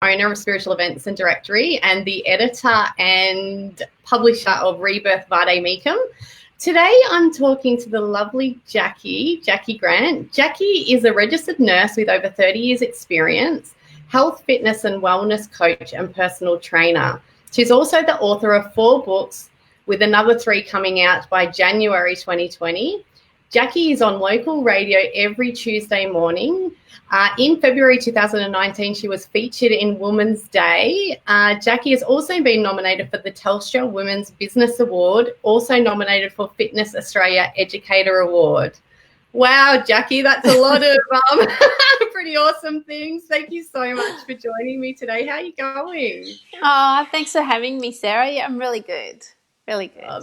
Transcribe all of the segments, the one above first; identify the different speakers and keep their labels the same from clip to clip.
Speaker 1: owner of Spiritual Events and Directory and the editor and publisher of Rebirth Vade Mecum. Today I'm talking to the lovely Jacqui Grant. Jacqui is a registered nurse with over 30 years experience, health, fitness and wellness coach and personal trainer. She's also the author of 4 books, with another 3 coming out by January 2020. Jacqui is on local radio every Tuesday morning. In February 2019, she was featured in Women's Day. Jacqui has also been nominated for the Telstra Women's Business Award, also nominated for Fitness Australia Educator Award. Wow, Jacqui, that's a lot of pretty awesome things. Thank you so much for joining me today. How are you going?
Speaker 2: Oh, thanks for having me, Sarah. Yeah, I'm really good. Really good.
Speaker 1: Oh,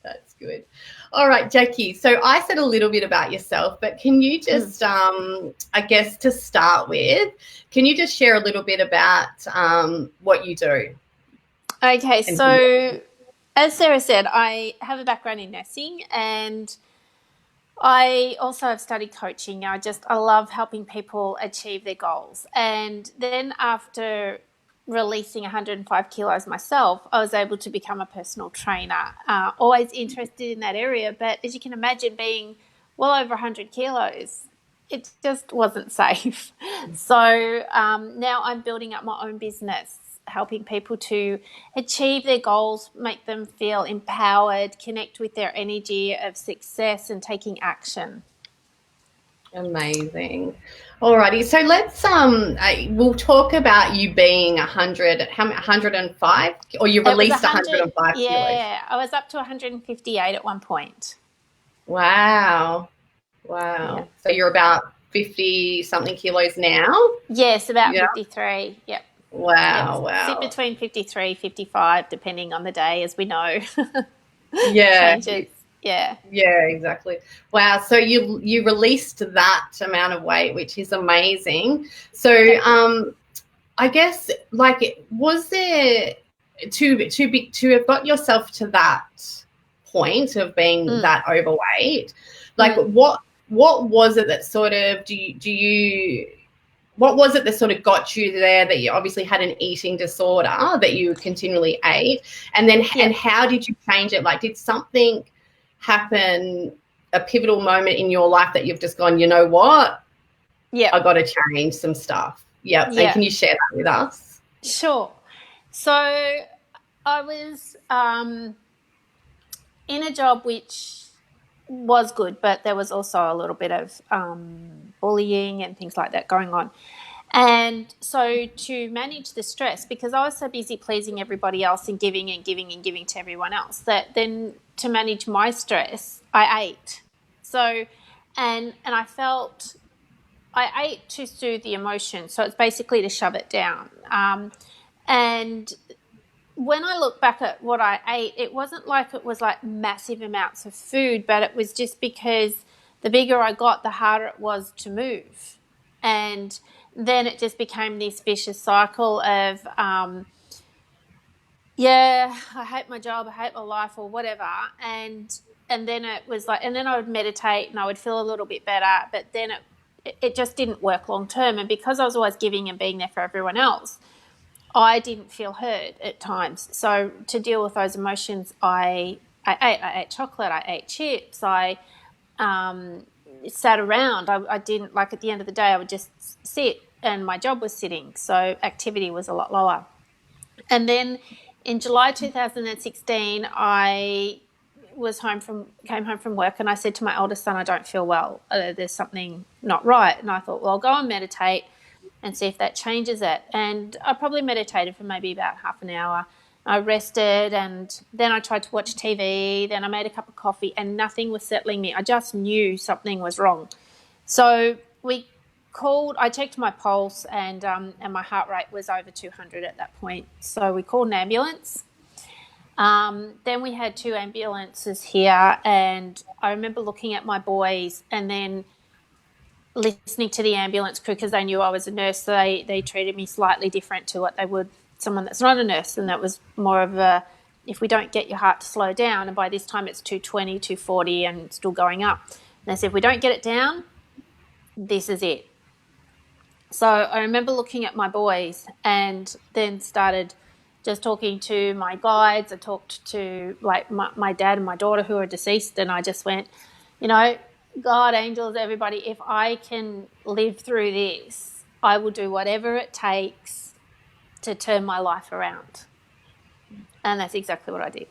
Speaker 1: that's good. All right, Jacqui. So I said a little bit about yourself, but can you just, I guess to start with, can you just share a little bit about what you do?
Speaker 2: Okay, so as Sarah said, I have a background in nursing and I also have studied coaching. I love helping people achieve their goals. And then after releasing 105 kilos myself, I was able to become a personal trainer. Always interested in that area, but as you can imagine, being well over 100 kilos, it just wasn't safe. So now I'm building up my own business, helping people to achieve their goals, make them feel empowered, connect with their energy of success and taking action.
Speaker 1: Amazing. Alrighty, so let's we'll talk about you being 105, or you released 105 kilos.
Speaker 2: Yeah, I was up to 158 at one point.
Speaker 1: Wow. Yeah. So you're about 50 something kilos now?
Speaker 2: Yes, about 53. Yep.
Speaker 1: Wow.
Speaker 2: Sit between 53, 55, depending on the day, as we know.
Speaker 1: Yeah.
Speaker 2: Changes. Yeah,
Speaker 1: exactly. Wow. So you released that amount of weight, which is amazing. So I guess, like, was there to have got yourself to that point of being that overweight, like what was it that sort of what was it that sort of got you there, that you obviously had an eating disorder that you continually ate, and then and how did you change it? Like, did something happen, a pivotal moment in your life that you've just gone, you know what? Yeah, I got to change some stuff. Yeah. And can you share that with us?
Speaker 2: Sure. So I was in a job which was good, but there was also a little bit of bullying and things like that going on. And so to manage the stress, because I was so busy pleasing everybody else and giving to everyone else, that then to manage my stress, I ate. So, and I felt I ate to soothe the emotion. So it's basically to shove it down. And when I look back at what I ate, it wasn't like it was like massive amounts of food, but it was just because the bigger I got, the harder it was to move. And then it just became this vicious cycle of, I hate my job, I hate my life, or whatever. And then it was like, and then I would meditate and I would feel a little bit better, but then it just didn't work long term. And because I was always giving and being there for everyone else, I didn't feel heard at times. So to deal with those emotions, I ate chocolate, I ate chips, I sat around. I didn't, like, at the end of the day, I would just sit, and my job was sitting, so activity was a lot lower. And then in July 2016, I came home from work, and I said to my oldest son, I don't feel well. There's something not right. And I thought, well, I'll go and meditate and see if that changes it. And I probably meditated for maybe about half an hour. I rested, and then I tried to watch TV. Then I made a cup of coffee, and nothing was settling me. I just knew something was wrong. So I checked my pulse, and my heart rate was over 200 at that point. So we called an ambulance. Then we had 2 ambulances here, and I remember looking at my boys and then listening to the ambulance crew, because they knew I was a nurse. So they treated me slightly different to what they would someone that's not a nurse, and that was more of a, if we don't get your heart to slow down, and by this time it's 220, 240 and still going up. And they said, if we don't get it down, this is it. So I remember looking at my boys and then started just talking to my guides. I talked to like my dad and my daughter who are deceased, and I just went, you know, God, angels, everybody, if I can live through this, I will do whatever it takes to turn my life around. And that's exactly what I did.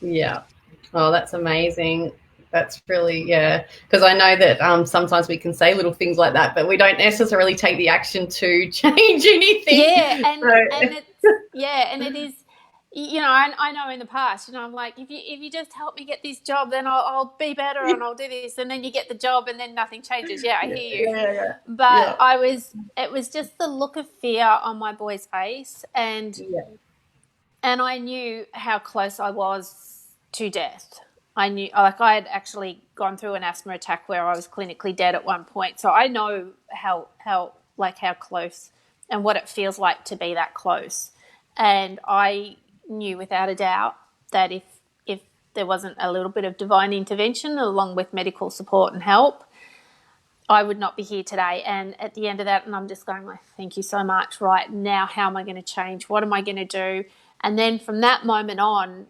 Speaker 1: Yeah. Oh, that's amazing. That's really, yeah. Because I know that sometimes we can say little things like that, but we don't necessarily take the action to change anything.
Speaker 2: Yeah, and
Speaker 1: So,
Speaker 2: it's and it is. You know, I know in the past, you know, I'm like, if you just help me get this job, then I'll be better and I'll do this, and then you get the job and then nothing changes. Yeah, I
Speaker 1: yeah,
Speaker 2: hear you,
Speaker 1: yeah, yeah,
Speaker 2: but
Speaker 1: yeah,
Speaker 2: it was just the look of fear on my boy's face,
Speaker 1: yeah,
Speaker 2: and I knew how close I was to death. I knew, like, I had actually gone through an asthma attack where I was clinically dead at one point. So I know how close and what it feels like to be that close. And I knew without a doubt that if there wasn't a little bit of divine intervention along with medical support and help, I would not be here today. And at the end of that, and I'm just going like, thank you so much. Right now, how am I going to change? What am I going to do? And then from that moment on,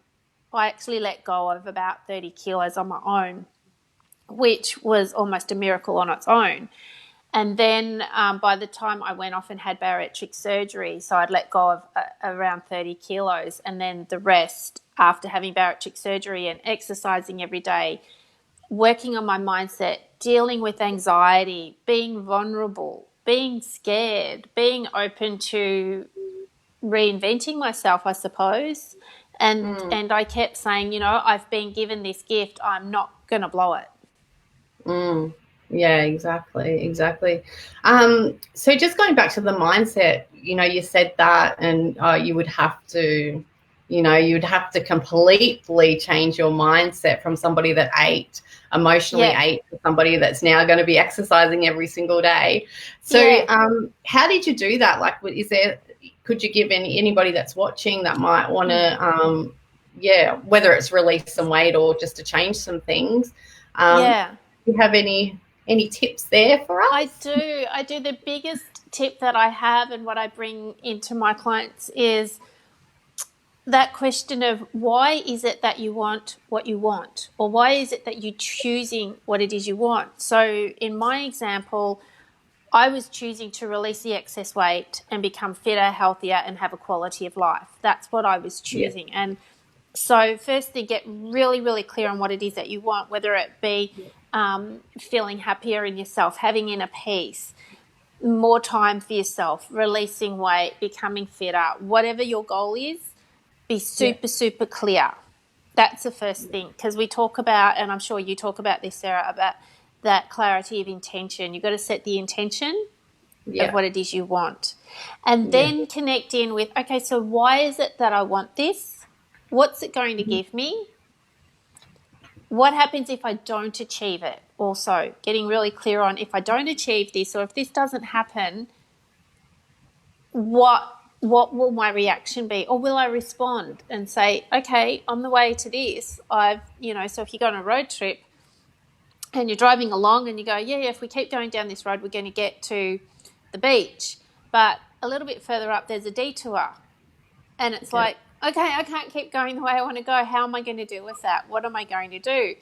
Speaker 2: I actually let go of about 30 kilos on my own, which was almost a miracle on its own. And then by the time I went off and had bariatric surgery, so I'd let go of around 30 kilos. And then the rest, after having bariatric surgery and exercising every day, working on my mindset, dealing with anxiety, being vulnerable, being scared, being open to reinventing myself, I suppose. And I kept saying, you know, I've been given this gift, I'm not going to blow it.
Speaker 1: yeah, exactly, exactly. So just going back to the mindset, you know, you said that, and you would have to, you know, you'd have to completely change your mindset from somebody that emotionally
Speaker 2: Yeah.
Speaker 1: ate, to somebody that's now going to be exercising every single day. So,
Speaker 2: Yeah.
Speaker 1: how did you do that? Like, could you give anybody that's watching that might want to, yeah, whether it's release some weight or just to change some things,
Speaker 2: Yeah.
Speaker 1: do you have any tips there for
Speaker 2: I
Speaker 1: us?
Speaker 2: do. I do. The biggest tip that I have and what I bring into my clients is that question of why is it that you want what you want, or why is it that you're choosing what it is you want. So in my example, I was choosing to release the excess weight and become fitter, healthier, and have a quality of life. That's what I was
Speaker 1: Yeah,
Speaker 2: choosing. And so firstly, get really, really clear on what it is that you want, whether it be feeling happier in yourself, having inner peace, more time for yourself, releasing weight, becoming fitter, whatever your goal is, be
Speaker 1: yeah,
Speaker 2: super, super clear. That's the first thing, because we talk about, and I'm sure you talk about this, Sarah, about that clarity of intention. You've got to set the intention of
Speaker 1: yeah,
Speaker 2: what it is you want. And
Speaker 1: yeah,
Speaker 2: then connect in with, okay, so why is it that I want this? What's it going to give me? What happens if I don't achieve it? Also, getting really clear on, if I don't achieve this, or if this doesn't happen, what will my reaction be? Or will I respond and say, okay, on the way to this, so if you go on a road trip and you're driving along and you go, yeah, if we keep going down this road, we're going to get to the beach. But a little bit further up, there's a detour. And it's
Speaker 1: yeah,
Speaker 2: like, okay, I can't keep going the way I want to go. How am I going to deal with that? What am I going to do?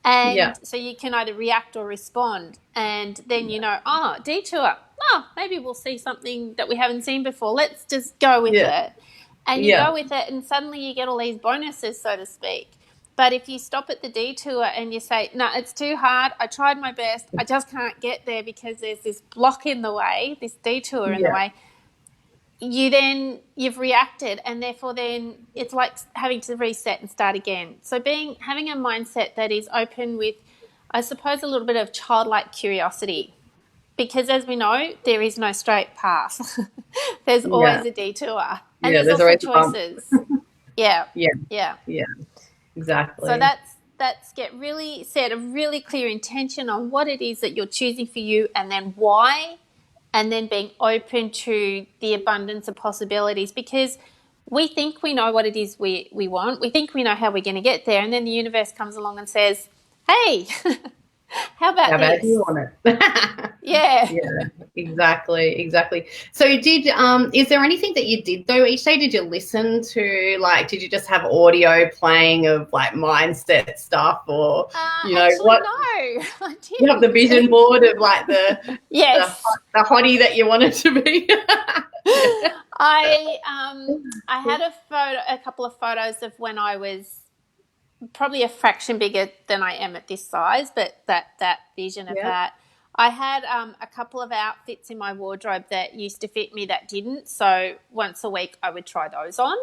Speaker 2: And
Speaker 1: yeah,
Speaker 2: so you can either react or respond. And then detour. Oh, maybe we'll see something that we haven't seen before. Let's just go with
Speaker 1: yeah,
Speaker 2: it. And you
Speaker 1: yeah,
Speaker 2: go with it, and suddenly you get all these bonuses, so to speak. But if you stop at the detour and you say, no, it's too hard, I tried my best, I just can't get there because there's this block in the way, this detour in the
Speaker 1: yeah,
Speaker 2: way, you've reacted, and therefore then it's like having to reset and start again. So having a mindset that is open with, I suppose, a little bit of childlike curiosity, because as we know, there is no straight path. There's
Speaker 1: yeah,
Speaker 2: always a detour, and
Speaker 1: yeah.
Speaker 2: there's
Speaker 1: There's
Speaker 2: also
Speaker 1: always a bump.
Speaker 2: choices. Yeah,
Speaker 1: Yeah,
Speaker 2: yeah.
Speaker 1: yeah,
Speaker 2: So
Speaker 1: exactly.
Speaker 2: that's set a really clear intention on what it is that you're choosing for you, and then why, and then being open to the abundance of possibilities, because we think we know what it is we want. We think we know how we're going to get there, and then the universe comes along and says, hey, How about
Speaker 1: How bad do you
Speaker 2: this?
Speaker 1: want it?
Speaker 2: Yeah.
Speaker 1: Yeah, exactly. So is there anything that you did though each day? Did you listen to, like, did you just have audio playing of like mindset stuff, or
Speaker 2: Actually,
Speaker 1: what,
Speaker 2: no, I
Speaker 1: you have the
Speaker 2: didn't.
Speaker 1: vision board of like
Speaker 2: Yes.
Speaker 1: the hottie that you wanted to be? Yeah.
Speaker 2: I had a couple of photos of when I was probably a fraction bigger than I am at this size, but that vision of
Speaker 1: Yeah.
Speaker 2: that. I had a couple of outfits in my wardrobe that used to fit me that didn't. So once a week, I would try those on,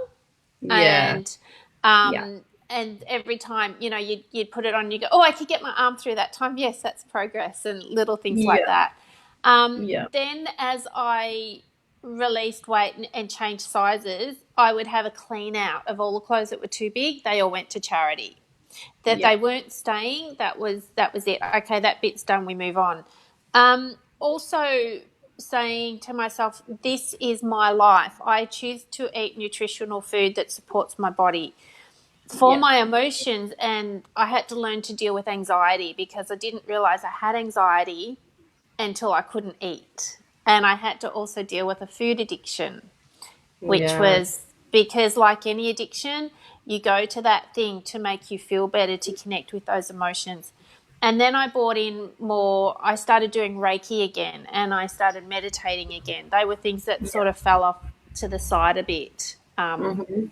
Speaker 1: Yeah.
Speaker 2: and
Speaker 1: Yeah.
Speaker 2: and every time you'd put it on, you go, oh, I could get my arm through that time. Yes, that's progress, and little things like
Speaker 1: Yeah.
Speaker 2: that.
Speaker 1: Yeah.
Speaker 2: Then as I released weight and changed sizes, I would have a clean out of all the clothes that were too big. They all went to charity. That
Speaker 1: Yeah.
Speaker 2: they weren't staying. That was it. Okay, that bit's done. We move on. Also saying to myself, this is my life. I choose to eat nutritional food that supports my body for
Speaker 1: Yeah.
Speaker 2: my emotions. And I had to learn to deal with anxiety because I didn't realize I had anxiety until I couldn't eat. And I had to also deal with a food addiction, which
Speaker 1: Yeah.
Speaker 2: was because, like any addiction, you go to that thing to make you feel better, to connect with those emotions. And then I brought in more, I started doing Reiki again and I started meditating again. They were things that sort of fell off to the side a bit
Speaker 1: Mm-hmm.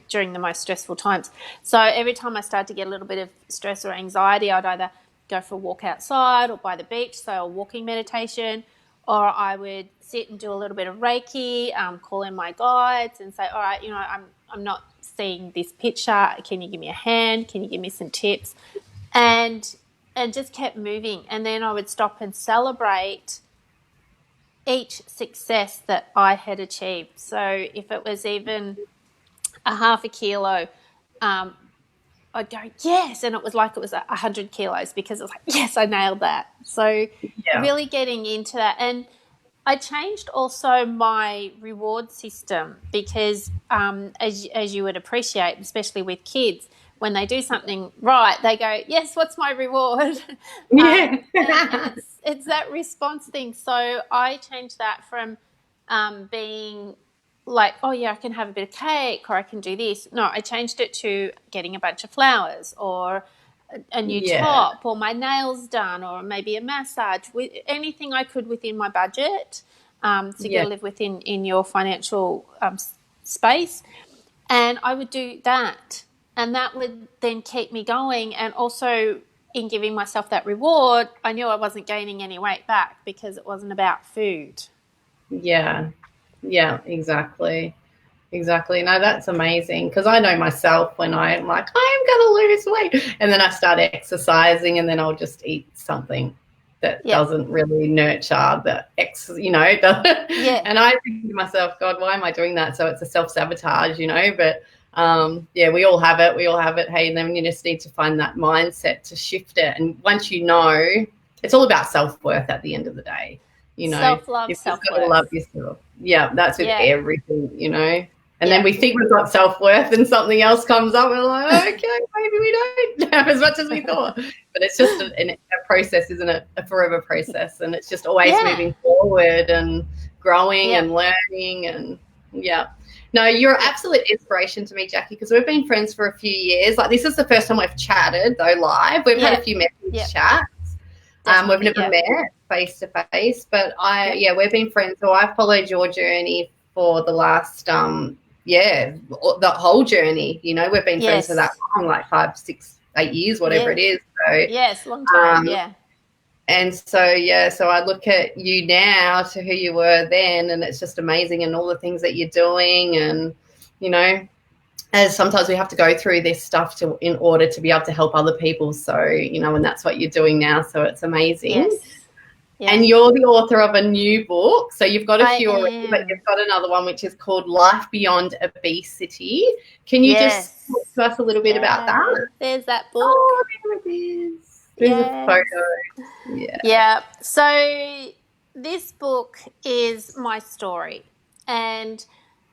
Speaker 2: during the most stressful times. So every time I started to get a little bit of stress or anxiety, I'd either go for a walk outside or by the beach, so a walking meditation, or I would sit and do a little bit of Reiki, call in my guides and say, all right, I'm not seeing this picture. Can you give me a hand? Can you give me some tips? And just kept moving. And then I would stop and celebrate each success that I had achieved. So if it was even a half a kilo, I'd go, yes. And it was like it was 100 kilos because it was like, yes, I nailed that. So
Speaker 1: Yeah.
Speaker 2: really getting into that. And I changed also my reward system because, as you would appreciate, especially with kids, when they do something right, they go, yes, what's my reward?
Speaker 1: Yeah.
Speaker 2: And it's that response thing. So I changed that from being like, oh yeah, I can have a bit of cake or I can do this. No, I changed it to getting a bunch of flowers or a new
Speaker 1: Yeah.
Speaker 2: top or my nails done or maybe a massage, with anything I could within my budget. So you got
Speaker 1: Yeah.
Speaker 2: to live within in your financial space, and I would do that, and that would then keep me going. And also in giving myself that reward, I knew I wasn't gaining any weight back because it wasn't about food.
Speaker 1: Yeah. Yeah. Exactly. Exactly. No, that's amazing because I know myself when I'm like, I am going to lose weight. And then I start exercising and then I'll just eat something that
Speaker 2: Yeah,
Speaker 1: doesn't really nurture
Speaker 2: yeah,
Speaker 1: and I think to myself, God, why am I doing that? So it's a self-sabotage. But yeah, we all have it. We all have it. Hey, and then you just need to find that mindset to shift it. And once it's all about self-worth at the end of the day.
Speaker 2: self love,
Speaker 1: You've just
Speaker 2: self
Speaker 1: got to love
Speaker 2: worth.
Speaker 1: yourself. Yeah, that's with
Speaker 2: Yeah,
Speaker 1: everything. And then
Speaker 2: yeah,
Speaker 1: we think we've got self-worth and something else comes up. We're like, okay, maybe we don't have as much as we thought. But it's just a process, isn't it? A forever process. And it's just always
Speaker 2: yeah,
Speaker 1: moving forward and growing
Speaker 2: yeah,
Speaker 1: and learning. And yeah. No, you're an
Speaker 2: yeah,
Speaker 1: absolute inspiration to me, Jacqui, because we've been friends for a few years. Like, this is the first time we've chatted, though, live. We've had a
Speaker 2: yeah,
Speaker 1: few
Speaker 2: yeah,
Speaker 1: message chats. We've
Speaker 2: definitely,
Speaker 1: never
Speaker 2: yeah,
Speaker 1: met face to face, but
Speaker 2: yeah,
Speaker 1: we've been friends. So I've followed your journey for the last, the whole journey. We've been friends for that
Speaker 2: yes,
Speaker 1: long, like 5, 6, 8 years, whatever it
Speaker 2: yes,
Speaker 1: is. So,
Speaker 2: yes, long time,
Speaker 1: um,
Speaker 2: yeah,
Speaker 1: and so I look at you now to who you were then, and it's just amazing, and all the things that you're doing, and you know, as sometimes we have to go through this stuff in order to be able to help other people. So, and that's what you're doing now. So it's amazing.
Speaker 2: yes, yeah.
Speaker 1: And you're the author of a new book. So you've got a
Speaker 2: I
Speaker 1: few already, but
Speaker 2: am.
Speaker 1: you've got another one which is called Life Beyond Obesity. Can you just talk
Speaker 2: Yes.
Speaker 1: to us a little bit about
Speaker 2: Yeah.
Speaker 1: that?
Speaker 2: There's that book.
Speaker 1: Oh, there it is. There's a
Speaker 2: Yes.
Speaker 1: photo. Yeah.
Speaker 2: Yeah. So this book is my story. And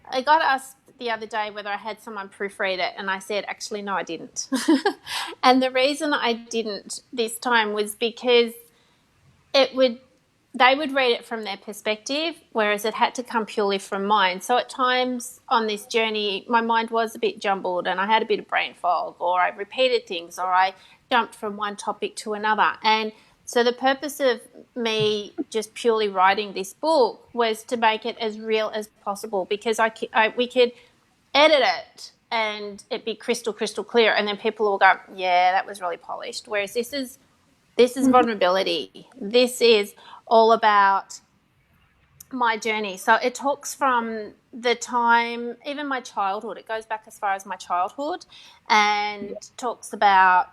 Speaker 2: I got asked the other day whether I had someone proofread it, and I said, actually, no, I didn't. And the reason I didn't this time was because it would they would read it from their perspective, whereas it had to come purely from mine. So at times on this journey, my mind was a bit jumbled and I had a bit of brain fog, or I repeated things, or I jumped from one topic to another. And so the purpose of me just purely writing this book was to make it as real as possible, because we could edit it and it'd be crystal clear, and then people will go, yeah, that was really polished. Whereas this is vulnerability. This is all about my journey. So it talks from the time, even my childhood. It goes back as far as my childhood, and talks about,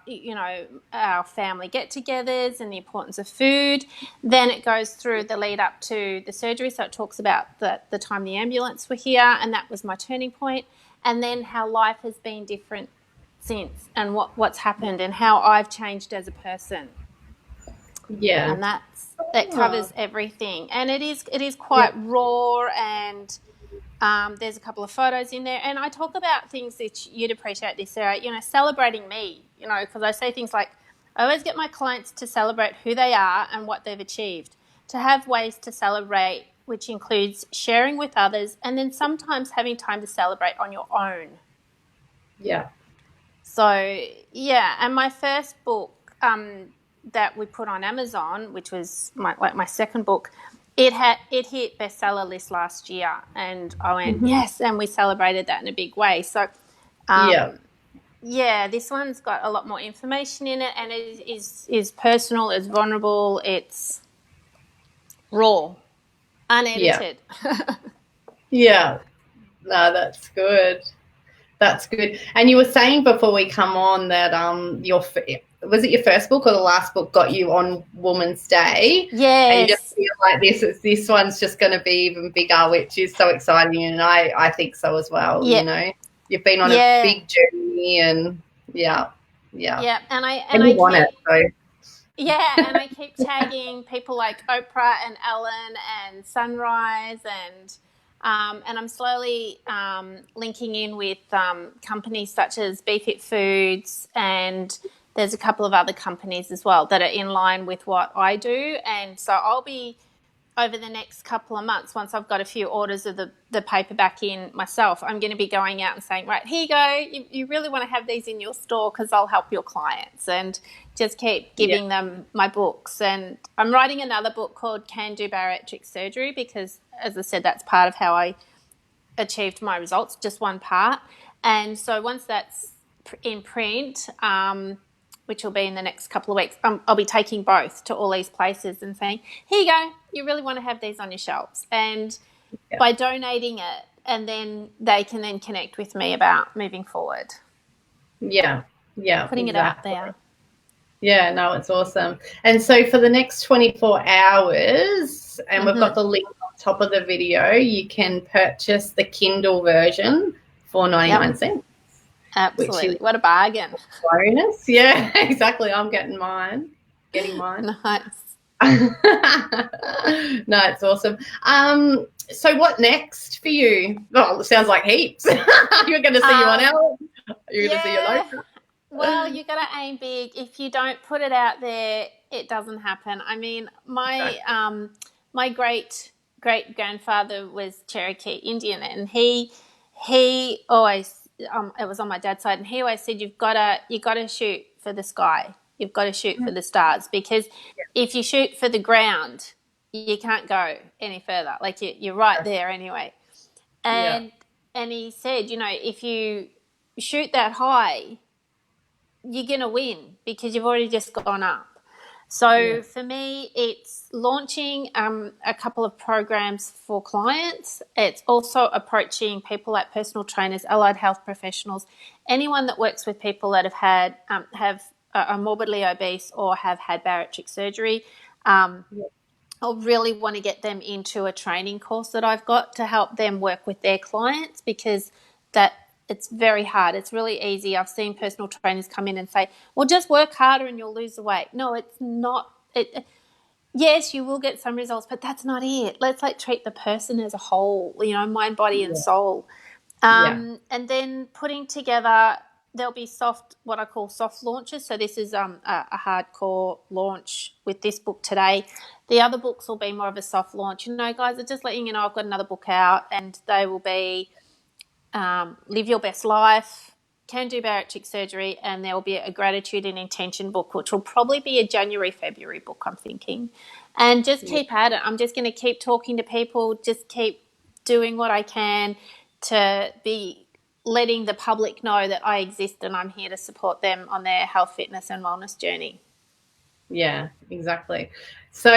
Speaker 2: our family get-togethers and the importance of food. Then it goes through the lead up to the surgery. So it talks about the time the ambulance were here, and that was my turning point. And then how life has been different since, and what's happened, and how I've changed as a person.
Speaker 1: Yeah.
Speaker 2: And that covers everything, and it is quite raw, and there's a couple of photos in there, and I talk about things that you'd appreciate this, Sarah, celebrating me, because I say things like, I always get my clients to celebrate who they are and what they've achieved, to have ways to celebrate, which includes sharing with others, and then sometimes having time to celebrate on your own.
Speaker 1: Yeah.
Speaker 2: So, yeah, and my first book that we put on Amazon, which was my second book, it hit bestseller list last year, and I went, yes, and we celebrated that in a big way. So, this one's got a lot more information in it, and it is personal, it's vulnerable, it's raw, unedited.
Speaker 1: Yeah. No, that's good. That's good. And you were saying before we come on that was it your first book or the last book got you on Woman's Day?
Speaker 2: Yes.
Speaker 1: And you just feel like this one's just going to be even bigger, which is so exciting, and I think so as well.
Speaker 2: Yeah.
Speaker 1: You've been on a big journey, and yeah.
Speaker 2: And I
Speaker 1: want it. So.
Speaker 2: Yeah, and I keep tagging people like Oprah and Ellen and Sunrise, and I'm slowly linking in with companies such as BeFit Foods, and there's a couple of other companies as well that are in line with what I do. And so I'll be, over the next couple of months, once I've got a few orders of the paperback in myself, I'm going to be going out and saying, right, here you go. You really want to have these in your store, because I'll help your clients, and just keep giving them my books. And I'm writing another book called Can Do Bariatric Surgery, because, as I said, that's part of how I achieved my results, just one part. And so once that's in print, which will be in the next couple of weeks, I'll be taking both to all these places and saying, here you go, you really want to have these on your shelves. And by donating it, and then they can then connect with me about moving forward.
Speaker 1: Yeah.
Speaker 2: Putting it out there.
Speaker 1: Yeah, no, it's awesome. And so for the next 24 hours, and we've got the link on top of the video, you can purchase the Kindle version for 99 cents.
Speaker 2: Absolutely. What a bargain.
Speaker 1: Bonus. Yeah, exactly. I'm getting mine.
Speaker 2: Nice.
Speaker 1: No, it's awesome. So what next for you? Well, it sounds like heaps. You're going to see you on Ellen. You're going to see your local.
Speaker 2: Well, you got to aim big. If you don't put it out there, it doesn't happen. I mean, my great grandfather was Cherokee Indian, and he always it was on my dad's side, and he always said, you got to shoot for the sky. You've got to shoot for the stars, because if you shoot for the ground, you can't go any further. Like you're right there anyway. And he said, if you shoot that high, you're going to win, because you've already just gone up. So for me, it's launching a couple of programs for clients. It's also approaching people like personal trainers, allied health professionals, anyone that works with people that are morbidly obese or have had bariatric surgery. I really want to get them into a training course that I've got to help them work with their clients, because it's very hard. It's really easy. I've seen personal trainers come in and say, well, just work harder and you'll lose the weight. No, it's not. yes, you will get some results, but that's not it. Let's like treat the person as a whole, you know, mind, body, and
Speaker 1: Yeah.
Speaker 2: soul.
Speaker 1: Yeah.
Speaker 2: And then putting together, there'll be what I call soft launches. So this is a hardcore launch with this book today. The other books will be more of a soft launch. You know, guys, I'm just letting you know I've got another book out, and they will be Live Your Best Life, Can Do Bariatric Surgery, and there will be a Gratitude and Intention book, which will probably be a January, February book, I'm thinking. And just keep at it. I'm just going to keep talking to people, just keep doing what I can to be letting the public know that I exist and I'm here to support them on their health, fitness, and wellness journey.
Speaker 1: Yeah, exactly. So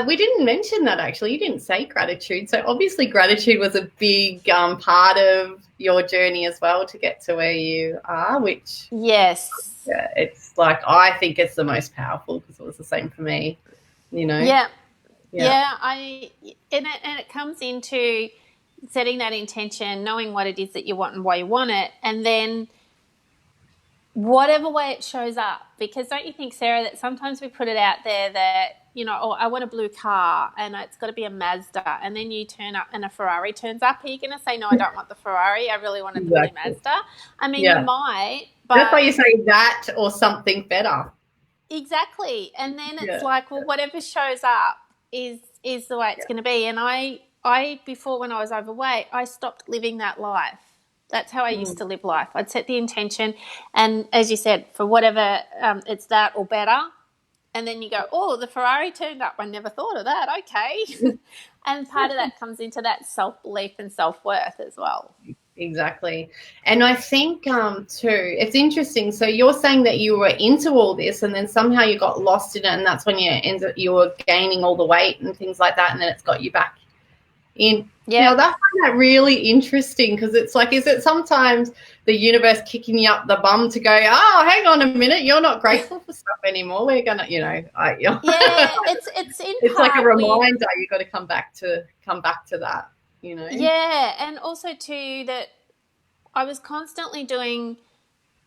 Speaker 1: we didn't mention that actually. You didn't say gratitude. So obviously gratitude was a big part of your journey as well to get to where you are, which
Speaker 2: Yes.
Speaker 1: it's like I think it's the most powerful because it was the same for me, you know.
Speaker 2: Yeah.
Speaker 1: Yeah.
Speaker 2: And it comes into setting that intention, knowing what it is that you want and why you want it, and then whatever way it shows up. Because don't you think, Sarah, that sometimes we put it out there that, you know, oh, I want a blue car and it's got to be a Mazda, and then you turn up and a Ferrari turns up. Are you going to say, no, I don't want the Ferrari, I really wanted the blue
Speaker 1: Exactly.
Speaker 2: Mazda? I mean, you
Speaker 1: Yeah.
Speaker 2: might,
Speaker 1: That's why
Speaker 2: but
Speaker 1: you say that or something better.
Speaker 2: exactly. And then it's
Speaker 1: Yeah.
Speaker 2: like, well, whatever shows up is the way it's going to be. And I before, when I was overweight, I stopped living that life. That's how I used to live life. I'd set the intention, and as you said, for whatever, it's that or better. And then you go, oh, the Ferrari turned up. I never thought of that. Okay. And part of that comes into that self-belief and self-worth as well.
Speaker 1: Exactly. And I think too, it's interesting. So you're saying that you were into all this and then somehow you got lost in it, and that's when you were gaining all the weight and things like that, and then it's got you back in.
Speaker 2: Yeah.
Speaker 1: Now, I find that really interesting because it's like, is it sometimes the universe kicking you up the bum to go, oh, hang on a minute, you're not grateful for stuff anymore. We're gonna,
Speaker 2: Yeah, it's in
Speaker 1: it's like a
Speaker 2: part with,
Speaker 1: reminder. You got to come back to that.
Speaker 2: yeah, and also too that I was constantly doing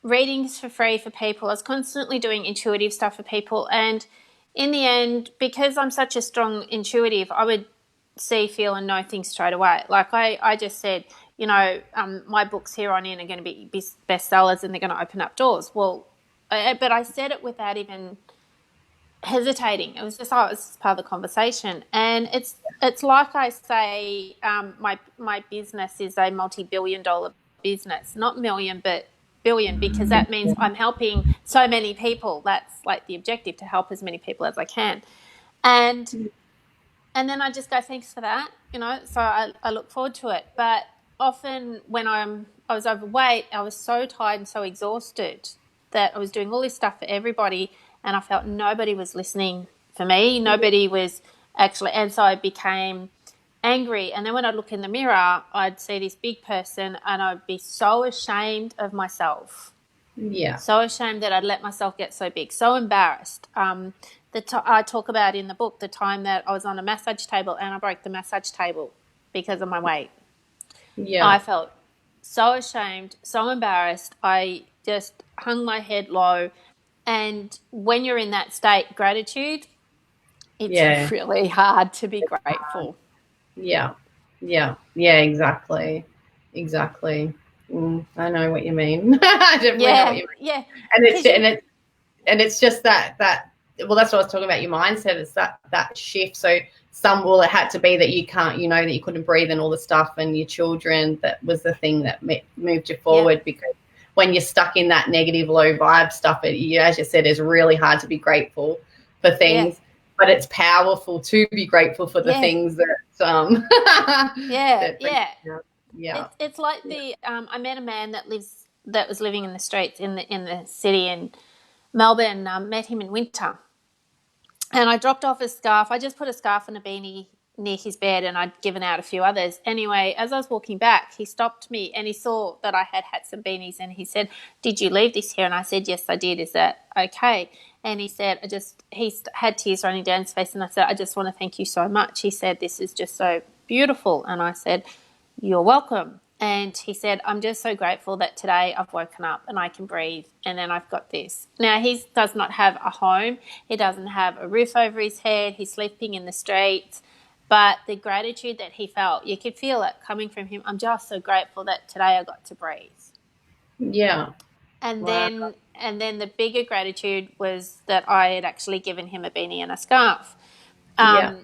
Speaker 2: readings for free for people. I was constantly doing intuitive stuff for people, and in the end, because I'm such a strong intuitive, I would see, feel, and know things straight away. Like I just said, you know, my books here on in are going to be bestsellers and they're going to open up doors. Well, but I said it without even hesitating. It was just, oh, it's part of the conversation. And it's like I say, my business is a multi-billion-dollar business, not million, but billion, because that means I'm helping so many people. That's like the objective, to help as many people as I can. And then I just go, thanks for that, you know. So I look forward to it. But often when I was overweight, I was so tired and so exhausted that I was doing all this stuff for everybody, and I felt nobody was listening for me. Nobody was actually, and so I became angry. And then when I'd look in the mirror, I'd see this big person, and I'd be so ashamed of myself.
Speaker 1: Yeah.
Speaker 2: So ashamed that I'd let myself get so big, so embarrassed. I talk about in the book the time that I was on a massage table and I broke the massage table because of my weight.
Speaker 1: Yeah.
Speaker 2: I felt so ashamed, so embarrassed. I just hung my head low. And when you're in that state, gratitude, it's really hard to be grateful.
Speaker 1: Yeah. Yeah. Yeah, exactly. Exactly. I know what you mean. I definitely know what you mean.
Speaker 2: Yeah.
Speaker 1: And it's just that well, that's what I was talking about, your mindset. It's that shift. So it had to be that you can't, that you couldn't breathe and all the stuff, and your children, that was the thing that moved you forward. Because when you're stuck in that negative, low vibe stuff, as you said, it's really hard to be grateful for things, but it's powerful to be grateful for the things that,
Speaker 2: It's like I met a man that was living in the streets in the city in Melbourne. Met him in winter. And I dropped off a scarf. I just put a scarf and a beanie near his bed, and I'd given out a few others. Anyway, as I was walking back, he stopped me and he saw that I had hats and beanies, and he said, "Did you leave this here?" And I said, "Yes, I did. Is that okay?" And he said, he had tears running down his face, and I said, "I just want to thank you so much." He said, "This is just so beautiful." And I said, "You're welcome." And he said, I'm just so grateful that today I've woken up and I can breathe, and then I've got this. Now, he does not have a home. He doesn't have a roof over his head. He's sleeping in the streets. But the gratitude that he felt, you could feel it coming from him. I'm just so grateful that today I got to breathe.
Speaker 1: Yeah.
Speaker 2: And
Speaker 1: Wow.
Speaker 2: then the bigger gratitude was that I had actually given him a beanie and a scarf.
Speaker 1: Yeah.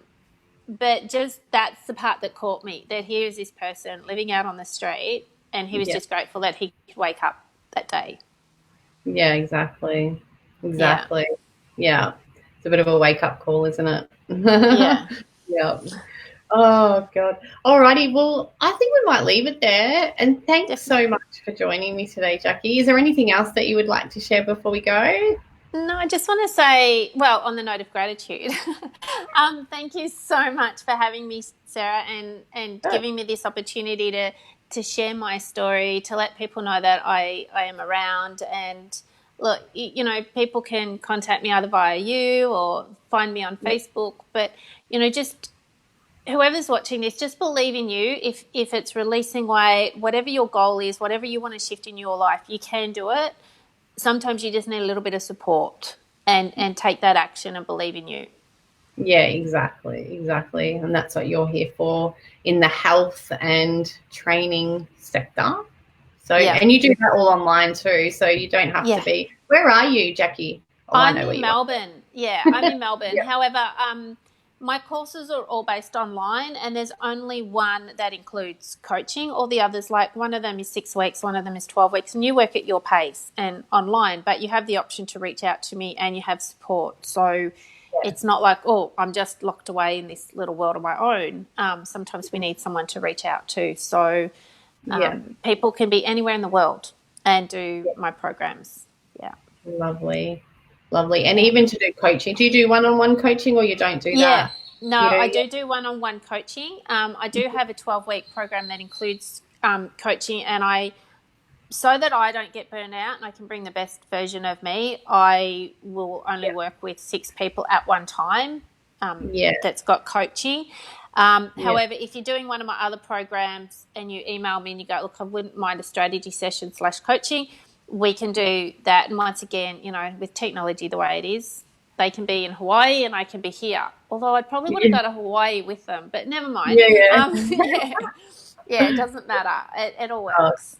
Speaker 2: But just that's the part that caught me, that here is this person living out on the street and he was
Speaker 1: Yeah.
Speaker 2: just grateful that he could wake up that day.
Speaker 1: Yeah, exactly.
Speaker 2: Yeah.
Speaker 1: Exactly. Yeah. It's a bit of a wake up call, isn't it?
Speaker 2: Yeah.
Speaker 1: Yeah. Oh God. Alrighty. Well, I think we might leave it there. And thanks so
Speaker 2: Definitely.
Speaker 1: much for joining me today, Jacqui. Is there anything else that you would like to share before we go?
Speaker 2: No, I just want to say, well, on the note of gratitude, thank you so much for having me, Sarah, and giving me this opportunity to share my story, to let people know that I am around. And look, people can contact me either via you or find me on
Speaker 1: Yeah.
Speaker 2: Facebook. But, just whoever's watching this, just believe in you. If it's releasing weight, whatever your goal is, whatever you want to shift in your life, you can do it. Sometimes you just need a little bit of support and take that action and believe in you.
Speaker 1: Yeah, exactly. Exactly. And that's what you're here for in the health and training sector. So,
Speaker 2: Yeah.
Speaker 1: and you do that all online too. So you don't have to
Speaker 2: Yeah.
Speaker 1: be. Where are you, Jacqui? Oh, I
Speaker 2: I'm
Speaker 1: know where
Speaker 2: in
Speaker 1: you are.
Speaker 2: Melbourne. Yeah, I'm in Melbourne.
Speaker 1: Yeah.
Speaker 2: However, my courses are all based online, and there's only one that includes coaching. All the others, like one of them is 6 weeks, one of them is 12 weeks, and you work at your pace and online, but you have the option to reach out to me and you have support. So it's not like, oh, I'm just locked away in this little world of my own. Sometimes we need someone to reach out to. So
Speaker 1: Yeah.
Speaker 2: people can be anywhere in the world and do my programs. Yeah.
Speaker 1: Lovely. Lovely. And
Speaker 2: Yeah.
Speaker 1: even to do coaching. Do you do one-on-one coaching or you don't do
Speaker 2: Yeah.
Speaker 1: that?
Speaker 2: No,
Speaker 1: You do?
Speaker 2: I
Speaker 1: Yeah.
Speaker 2: do one-on-one coaching. I do have a 12-week program that includes coaching, and so that I don't get burned out and I can bring the best version of me, I will only work with 6 people at one time.
Speaker 1: Yeah.
Speaker 2: That's got coaching.
Speaker 1: Yeah.
Speaker 2: However, if you're doing one of my other programs and you email me and you go, look, I wouldn't mind a strategy session / coaching, we can do that. And once again, with technology the way it is, they can be in Hawaii and I can be here. Although I'd probably want to
Speaker 1: Yeah.
Speaker 2: go to Hawaii with them, but never mind.
Speaker 1: Yeah. Yeah.
Speaker 2: Yeah, yeah, it doesn't matter. It all
Speaker 1: Oh,
Speaker 2: works.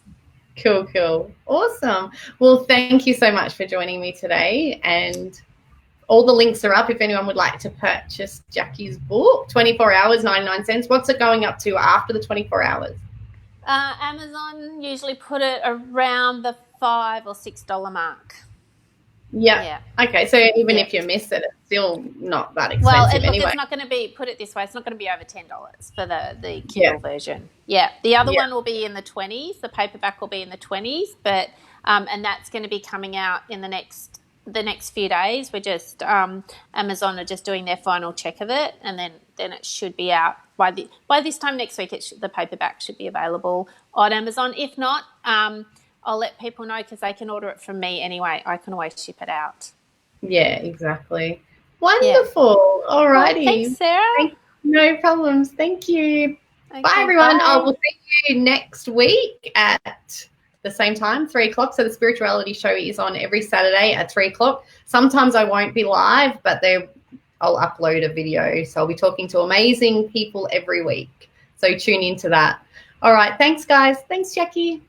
Speaker 1: cool, cool. Awesome. Well, thank you so much for joining me today. And all the links are up if anyone would like to purchase Jacqui's book, 24 hours, 99 cents. What's it going up to after the 24 hours?
Speaker 2: Amazon usually put it around the $5 or $6 mark.
Speaker 1: Yeah.
Speaker 2: Yeah.
Speaker 1: Okay. So even
Speaker 2: Yeah.
Speaker 1: if you miss it, it's still not that
Speaker 2: Well,
Speaker 1: expensive anyway.
Speaker 2: it's not going to be, put it this way, it's not going to be over $10 for the
Speaker 1: Yeah.
Speaker 2: Kindle version. Yeah. The other
Speaker 1: Yeah.
Speaker 2: one will be in the 20s. The paperback will be in the 20s, but and that's going to be coming out in the next few days. We're just Amazon are just doing their final check of it, and then it should be out by this time next week. The paperback should be available on Amazon. If not, I'll let people know because they can order it from me anyway. I can always ship it out.
Speaker 1: Yeah, exactly.
Speaker 2: Yeah.
Speaker 1: Wonderful. All
Speaker 2: Well, thanks,
Speaker 1: righty.
Speaker 2: Sarah.
Speaker 1: No problems. Thank you. Bye,
Speaker 2: Okay,
Speaker 1: everyone. I
Speaker 2: bye.
Speaker 1: will see you next week at the same time, 3 o'clock. So the spirituality show is on every Saturday at 3 o'clock. Sometimes I won't be live, but I'll upload a video. So I'll be talking to amazing people every week. So tune into that. All right. Thanks, guys. Thanks, Jacqui.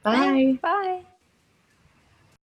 Speaker 1: Bye.
Speaker 2: Thanks, bye.